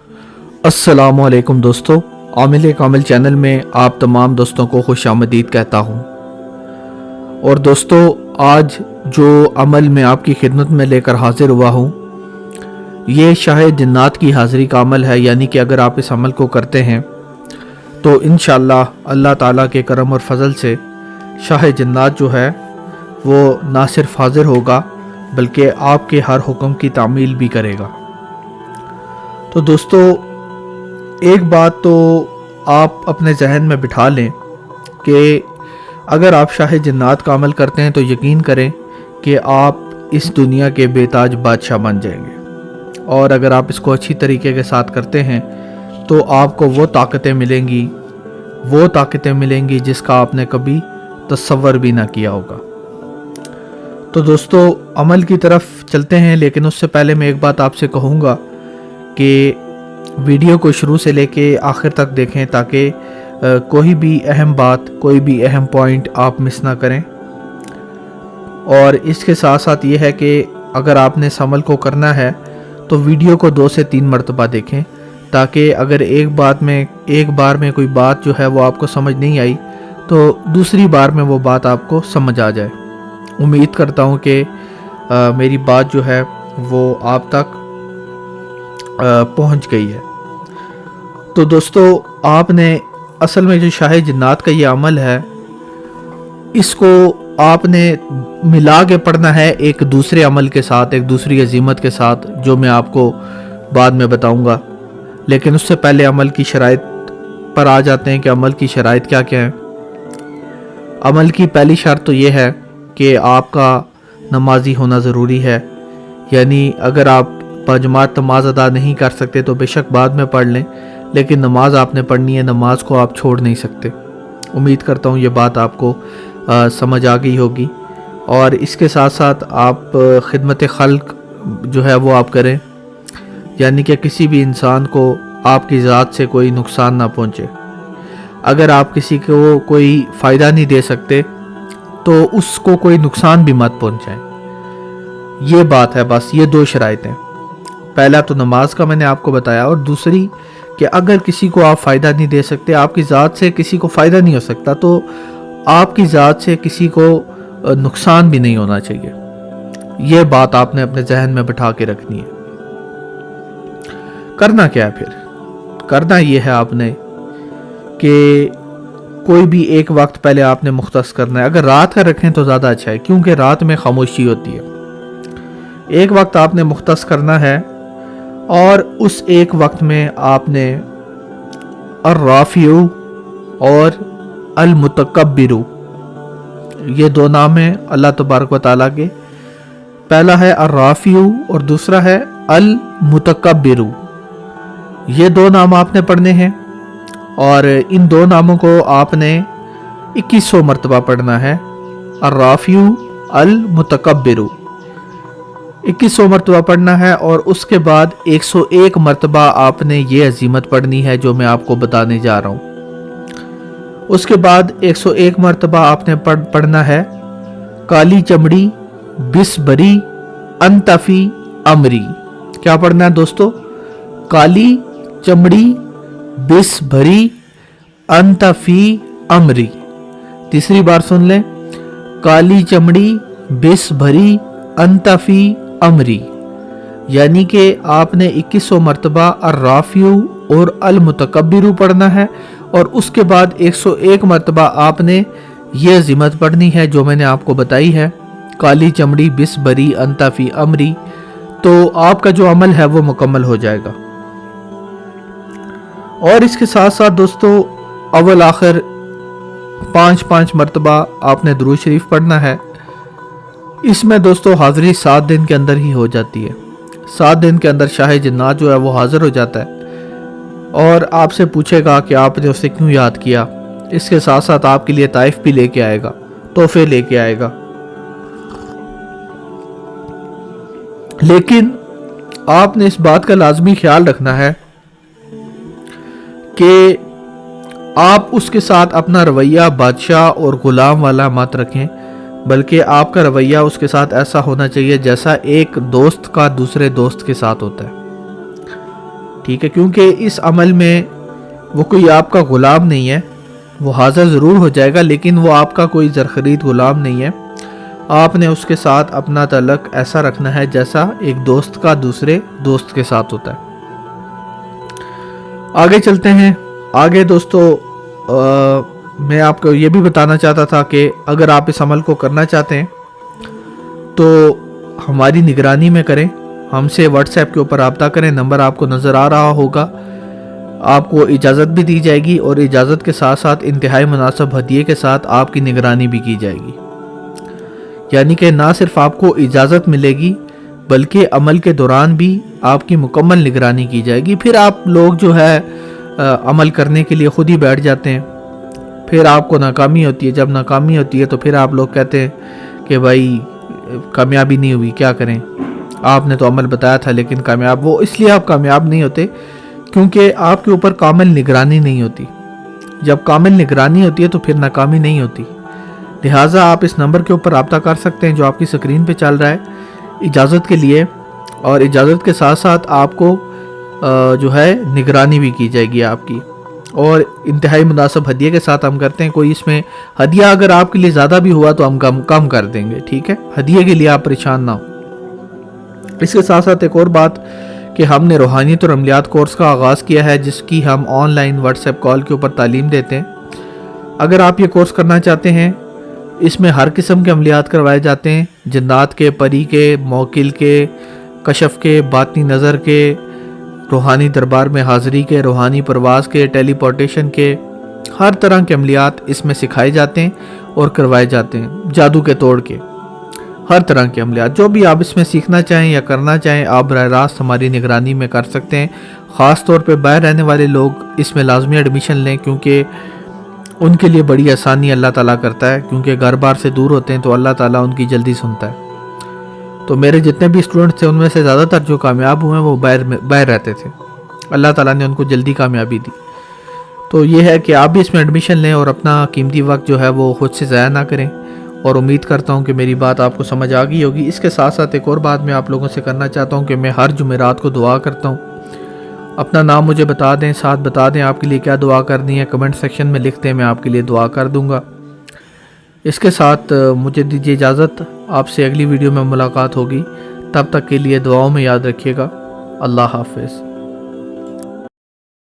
अस्सलाम वालेकुम दोस्तों, आमिल कामिल चैनल में आप तमाम दोस्तों को खुश आमदीद कहता हूँ। और दोस्तों, आज जो अमल मैं आपकी खिदमत में लेकर हाजिर हुआ हूँ, ये शाह जन्नात की हाज़िरी का अमल है। यानी कि अगर आप इस अमल को करते हैं तो इंशाअल्लाह अल्लाह ताला के करम और फजल से शाह जन्नात जो है वो ना सिर्फ हाजिर होगा बल्कि आपके हर हुक्म की तामील भी करेगा। तो दोस्तों, एक बात तो आप अपने जहन में बिठा लें कि अगर आप शाह जन्नात का अमल करते हैं तो यकीन करें कि आप इस दुनिया के बेताज बादशाह बन जाएंगे। और अगर आप इसको अच्छी तरीके के साथ करते हैं तो आपको वो ताकतें मिलेंगी जिसका आपने कभी तसव्वुर भी ना किया होगा। तो दोस्तों, अमल की तरफ चलते हैं, लेकिन उससे पहले मैं एक बात आपसे कहूँगा कि वीडियो को शुरू से लेके आखिर तक देखें ताकि कोई भी अहम बात, कोई भी अहम पॉइंट आप मिस ना करें। और इसके साथ साथ ये है कि अगर आपने इस अमल को करना है तो वीडियो को 2 से 3 मरतबा देखें, ताकि अगर एक बार में कोई बात जो है वो आपको समझ नहीं आई तो दूसरी बार में वो बात आपको समझ आ जाए। उम्मीद करता हूँ कि मेरी बात जो है वो आप तक पहुँच गई है। तो दोस्तों, आपने असल में जो शाह जन्नात का ये अमल है, इसको आपने मिला के पढ़ना है एक दूसरे अमल के साथ, एक दूसरी अजीमत के साथ, जो मैं आपको बाद में बताऊंगा। लेकिन उससे पहले अमल की शराइत पर आ जाते हैं कि अमल की शराइत क्या क्या है। अमल की पहली शर्त तो ये है कि आपका नमाजी होना ज़रूरी है। यानी अगर आप पाँच नमाज अदा नहीं कर सकते तो बेशक बाद में पढ़ लें, लेकिन नमाज आपने पढ़नी है, नमाज को आप छोड़ नहीं सकते। उम्मीद करता हूँ ये बात आपको समझ आ गई होगी। और इसके साथ साथ आप खिदमत खल्क जो है वो आप करें, यानी कि किसी भी इंसान को आपकी ज़ात से कोई नुकसान ना पहुँचे। अगर आप किसी को कोई फ़ायदा नहीं दे सकते तो उसको कोई नुकसान भी मत पहुँचाएं। ये बात है, बस ये 2 शराइतें। पहला तो नमाज का मैंने आपको बताया, और दूसरी कि अगर किसी को आप फ़ायदा नहीं दे सकते, आपकी ज़ात से किसी को फ़ायदा नहीं हो सकता, तो आपकी ज़ात से किसी को नुकसान भी नहीं होना चाहिए। यह बात आपने अपने जहन में बिठा के रखनी है। करना क्या है फिर? करना यह है आपने कि कोई भी एक वक्त पहले आपने मुख्तस करना है। अगर रात का रखें तो ज़्यादा अच्छा है, क्योंकि रात में खामोशी होती है। एक वक्त आपने मुख्तस करना है और उस एक वक्त में आपने अर्राफिउ और अल मुतकब्बिरु, ये 2 नाम हैं अल्लाह तबारक व तआला के। पहला है अर्राफिउ और दूसरा है अल मुतकब्बिरु। ये 2 नाम आपने पढ़ने हैं और इन 2 नामों को आपने 2100 मरतबा पढ़ना है। अर्राफिउ अल मुतकब्बिरु 2100 मरतबा पढ़ना है, और उसके बाद 101 मरतबा आपने ये अजीमत पढ़नी है जो मैं आपको बताने जा रहा हूँ। उसके बाद 101 मरतबा आपने पढ़ना है काली चमड़ी बिस भरी अंतफी अमरी। क्या पढ़ना है दोस्तों? काली चमड़ी बिस भरी अंतफी अमरी। तीसरी बार सुन लें, काली चमड़ी बिस भरी अंतफी अमरी। यानी कि आपने 2100 मरतबा अर्राफिउ और अल मुतकब्बिरु पढ़ना है, और उसके बाद 101 मरतबा आपने ये अजीमत पढ़नी है जो मैंने आपको बताई है, काली चमड़ी बिस बरी अंतफी अमरी। तो आपका जो अमल है वो मुकम्मल हो जाएगा। और इसके साथ साथ दोस्तों, अव्वल आखिर 5-5 मरतबा आपने दुरूद शरीफ पढ़ना है। इसमें दोस्तों हाज़िरी 7 दिन के अंदर ही हो जाती है। 7 दिन के अंदर शाह जन्नात जो है वो हाज़िर हो जाता है और आपसे पूछेगा कि आपने उसे क्यों याद किया। इसके साथ साथ आपके लिए ताइफ भी लेके आएगा, तोहफे लेके आएगा। लेकिन आपने इस बात का लाजमी ख्याल रखना है कि आप उसके साथ अपना रवैया बादशाह और गुलाम वाला मत रखें, बल्कि आपका रवैया उसके साथ ऐसा होना चाहिए जैसा एक दोस्त का दूसरे दोस्त के साथ होता है। ٹھیک ہے، کیونکہ اس عمل میں وہ کوئی آپ کا غلام نہیں ہے، وہ حاضر ضرور ہو جائے گا لیکن وہ آپ کا کوئی زرخرید غلام نہیں ہے. آپ نے اس کے ساتھ اپنا تعلق ایسا رکھنا ہے جیسا ایک دوست کا دوسرے دوست کے ساتھ ہوتا ہے. آگے چلتے ہیں. آگے دوستو میں آپ کو یہ بھی بتانا چاہتا تھا کہ اگر آپ اس عمل کو کرنا چاہتے ہیں تو ہماری نگرانی میں کریں، ہم سے واٹس ایپ کے اوپر رابطہ کریں. نمبر آپ کو نظر آ رہا ہوگا. آپ کو اجازت بھی دی جائے گی اور اجازت کے ساتھ ساتھ انتہائی مناسب ہدیے کے ساتھ آپ کی نگرانی بھی کی جائے گی. یعنی کہ نہ صرف آپ کو اجازت ملے گی بلکہ عمل کے دوران بھی آپ کی مکمل نگرانی کی جائے گی. پھر آپ لوگ جو ہے عمل کرنے کے لیے خود ہی بیٹھ جاتے ہیں. پھر آپ کو ناکامی ہوتی ہے. جب ناکامی ہوتی ہے تو پھر آپ لوگ کہتے ہیں کہ بھائی کامیابی نہیں ہوئی، کیا کریں، آپ نے تو عمل بتایا تھا لیکن کامیاب. وہ اس لیے آپ کامیاب نہیں ہوتے کیونکہ آپ کے اوپر کامل نگرانی نہیں ہوتی. جب کامل نگرانی ہوتی ہے تو پھر ناکامی نہیں ہوتی. لہٰذا آپ اس نمبر کے اوپر رابطہ کر سکتے ہیں جو آپ کی سکرین پہ چل رہا ہے اجازت کے لیے، اور اجازت کے ساتھ ساتھ آپ کو جو ہے نگرانی بھی کی جائے گی آپ کی، اور انتہائی مناسب ہدیے کے ساتھ ہم کرتے ہیں. کوئی اس میں ہدیہ اگر آپ کے لیے زیادہ بھی ہوا تو ہم کم کر دیں گے. ٹھیک ہے، ہدیے کے لیے آپ پریشان نہ ہو. اس کے ساتھ ساتھ ایک اور بات کہ ہم نے روحانیت اور عملیات کورس کا آغاز کیا ہے جس کی ہم on line what's app call کے اوپر تعلیم دیتے ہیں. اگر آپ یہ کورس کرنا چاہتے ہیں، اس میں ہر قسم کے عملیات کروائے جاتے ہیں، جنات کے، پری کے، موکل کے، کشف کے، باطنی نظر کے، روحانی دربار میں حاضری کے، روحانی پرواز کے، ٹیلی پورٹیشن کے، ہر طرح کے عملیات اس میں سکھائے جاتے ہیں اور کروائے جاتے ہیں. جادو کے توڑ کے ہر طرح کے عملیات جو بھی آپ اس میں سیکھنا چاہیں یا کرنا چاہیں آپ براہ راست ہماری نگرانی میں کر سکتے ہیں. خاص طور پہ باہر رہنے والے لوگ اس میں لازمی ایڈمیشن لیں کیونکہ ان کے لیے بڑی آسانی اللہ تعالیٰ کرتا ہے، کیونکہ گھر بار سے دور ہوتے ہیں تو اللہ تعالیٰ ان کی جلدی سنتا ہے. تو میرے جتنے بھی اسٹوڈنٹس تھے ان میں سے زیادہ تر جو کامیاب ہوئے ہیں وہ باہر رہتے تھے. اللہ تعالیٰ نے ان کو جلدی کامیابی دی. تو یہ ہے کہ آپ بھی اس میں ایڈمیشن لیں اور اپنا قیمتی وقت جو ہے وہ خود سے ضائع نہ کریں. اور امید کرتا ہوں کہ میری بات آپ کو سمجھ آ گئی ہوگی. اس کے ساتھ ساتھ ایک اور بات میں آپ لوگوں سے کرنا چاہتا ہوں کہ میں ہر جمعرات کو دعا کرتا ہوں. اپنا نام مجھے بتا دیں، ساتھ بتا دیں آپ کے لیے کیا دعا کرنی ہے، کمنٹ سیکشن میں لکھ دیں، میں آپ کے لیے دعا کر دوں گا. اس کے ساتھ مجھے دیجیے اجازت. آپ سے اگلی ویڈیو میں ملاقات ہوگی. تب تک کے لیے دعاؤں میں یاد رکھیے گا. اللہ حافظ.